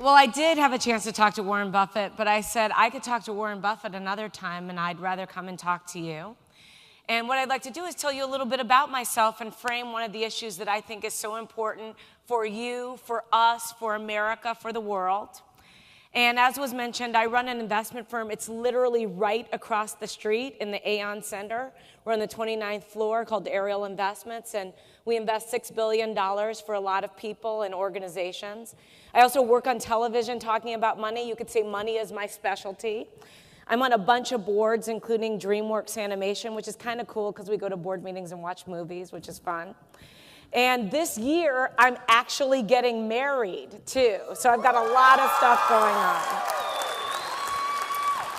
Well, I did have a chance to talk to Warren Buffett, but I said I could talk to Warren Buffett another time, and I'd rather come and talk to you. And what I'd like to do is tell you a little bit about myself and frame one of the issues that I think is so important for you, for us, for America, for the world. And as was mentioned, I run an investment firm. It's literally right across the street in the Aon Center. We're on the 29th floor, called Ariel Investments, and we invest $6 billion for a lot of people and organizations. I also work on television talking about money. You could say money is my specialty. I'm on a bunch of boards, including DreamWorks Animation, which is kind of cool because we go to board meetings and watch movies, which is fun. And this year, I'm actually getting married, too. So I've got a lot of stuff going on.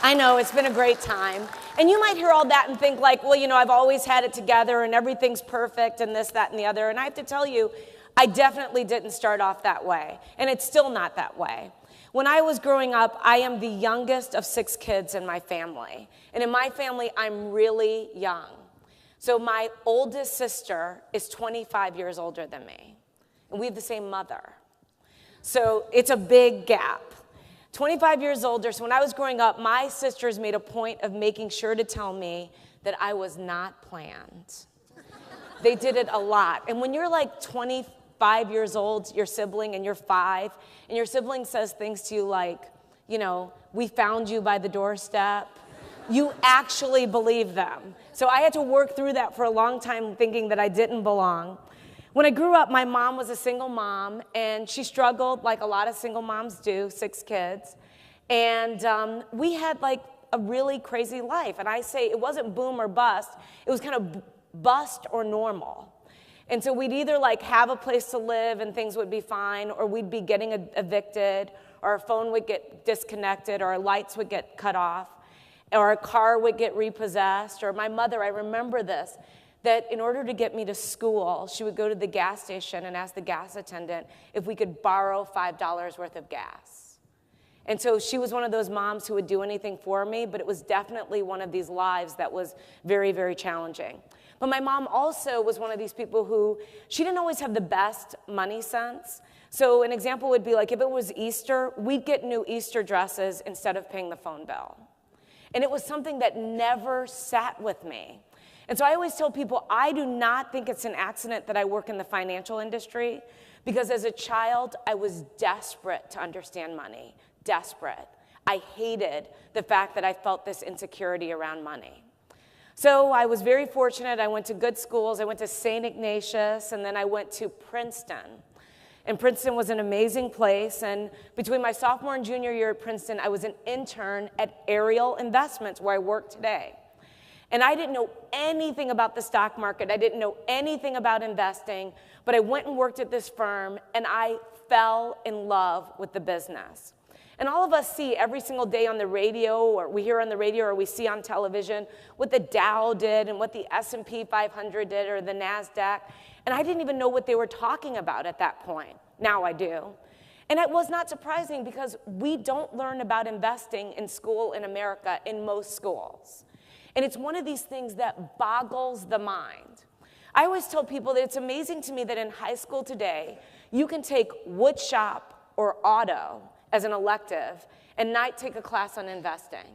I know, it's been a great time. And you might hear all that and think like, well, you know, I've always had it together and everything's perfect and this, that, and the other. And I have to tell you, I definitely didn't start off that way. And it's still not that way. When I was growing up, I am the youngest of 6 kids in my family. And in my family, I'm really young. So my oldest sister is 25 years older than me, and we have the same mother. So it's a big gap. 25 years older, so when I was growing up, my sisters made a point of making sure to tell me that I was not planned. They did it a lot. And when you're like 25 years old, your sibling, and you're 5, and your sibling says things to you like, you know, we found you by the doorstep, you actually believe them. So I had to work through that for a long time thinking that I didn't belong. When I grew up, my mom was a single mom, and she struggled like a lot of single moms do, 6 kids. And we had like a really crazy life. And I say it wasn't boom or bust. It was kind of bust or normal. And so we'd either like have a place to live and things would be fine, or we'd be getting evicted, or our phone would get disconnected, or our lights would get cut off, or a car would get repossessed, or my mother, I remember this, that in order to get me to school, she would go to the gas station and ask the gas attendant if we could borrow $5 worth of gas. And so she was one of those moms who would do anything for me, but it was definitely one of these lives that was very, very challenging. But my mom also was one of these people who, she didn't always have the best money sense. So an example would be like if it was Easter, we'd get new Easter dresses instead of paying the phone bill. And it was something that never sat with me. And so I always tell people, I do not think it's an accident that I work in the financial industry, because as a child, I was desperate to understand money, desperate. I hated the fact that I felt this insecurity around money. So I was very fortunate. I went to good schools. I went to St. Ignatius, and then I went to Princeton. And Princeton was an amazing place. And between my sophomore and junior year at Princeton, I was an intern at Ariel Investments, where I work today. And I didn't know anything about the stock market. I didn't know anything about investing. But I went and worked at this firm, and I fell in love with the business. And all of us see every single day on the radio, or we hear on the radio, or we see on television what the Dow did and what the S&P 500 did, or the NASDAQ. And I didn't even know what they were talking about at that point. Now I do. And it was not surprising, because we don't learn about investing in school in America, in most schools. And it's one of these things that boggles the mind. I always tell people that it's amazing to me that in high school today, you can take wood shop or auto as an elective and not take a class on investing.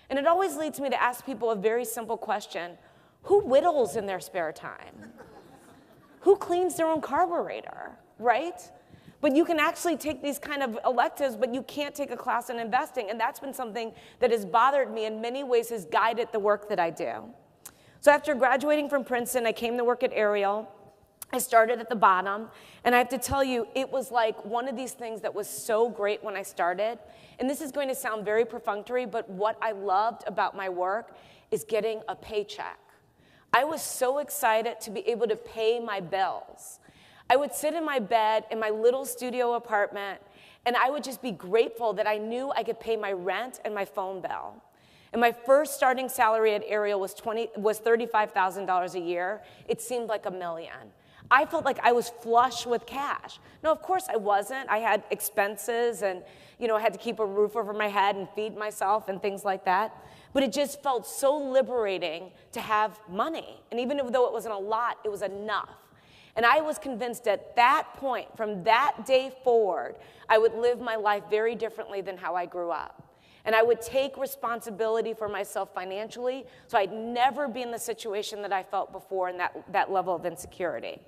And it always leads me to ask people a very simple question: who whittles in their spare time? Who cleans their own carburetor, right? But you can actually take these kind of electives, but you can't take a class on investing. And that's been something that has bothered me, in many ways has guided the work that I do. So after graduating from Princeton, I came to work at Ariel. I started at the bottom, and I have to tell you, it was like one of these things that was so great when I started. And this is going to sound very perfunctory, but what I loved about my work is getting a paycheck. I was so excited to be able to pay my bills. I would sit in my bed in my little studio apartment, and I would just be grateful that I knew I could pay my rent and my phone bill. And my first starting salary at Ariel was $35,000 a year. It seemed like $1 million. I felt like I was flush with cash. No, of course I wasn't. I had expenses, and I had to keep a roof over my head and feed myself and things like that. But it just felt so liberating to have money. And even though it wasn't a lot, it was enough. And I was convinced at that point, from that day forward, I would live my life very differently than how I grew up. And I would take responsibility for myself financially, so I'd never be in the situation that I felt before in that level of insecurity.